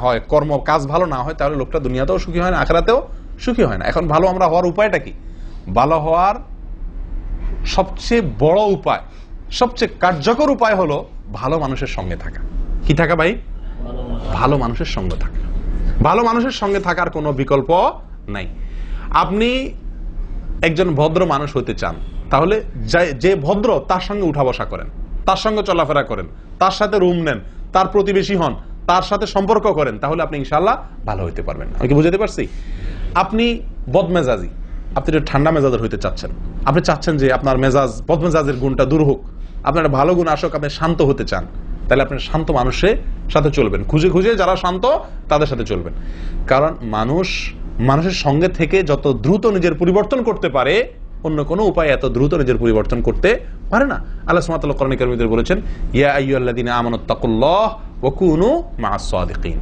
হয়, কর্ম কাজ ভালো না হয়, তাহলে লোকটা দুনিয়াতেও সুখী হয় না, আখিরাতেও সুখী হয় না। এখন ভালো আমরা হওয়ার উপায়টা কি? ভালো হওয়ার সবচেয়ে বড় উপায়, সবচেয়ে কার্যকর উপায় হলো ভালো মানুষের সঙ্গে থাকা। কি থাকা ভাই? ভালো মানুষের সঙ্গে থাকা। ভালো মানুষের সঙ্গে থাকার কোনো বিকল্প নাই। আপনি একজন ভদ্র মানুষ হতে চান, তাহলে যে ভদ্র তার সঙ্গে উঠা বসা করেন, তার সঙ্গে চলাফেরা করেন, তার সাথে রুম নেন, তার প্রতিবেশী হন, তার সাথে সম্পর্ক করেন, তাহলে আপনি ইনশাআল্লাহ ভালো হইতে পারবেন। আমি কি বুঝাতে পারছি? আপনি বদমেজাজি, আপনি ঠান্ডা মেজাজের হইতে চাচ্ছেন, আপনি চাচ্ছেন যে আপনার মেজাজ, বদমেজাজের গুণটা দূর হোক, আপনার ভালো গুণ আসুক, আপনি শান্ত হতে চান, তাহলে আপনি শান্ত মানুষের সাথে চলবেন, খুঁজে খুঁজে যারা শান্ত তাদের সাথে চলবেন। কারণ মানুষের সঙ্গে থেকে যত দ্রুত নিজের পরিবর্তন করতে পারে, অন্য কোনো উপায় এত দ্রুত নিজের পরিবর্তন করতে পারে না। আল্লাহ সুবহানাহু ওয়া তাআলা কোরআনে কারীমে বলেছেন, ইয়া আইয়ুহাল্লাযীনা আমানুত্তাকুল্লাহ ওয়া কুনু মা'আস সাদিকিন।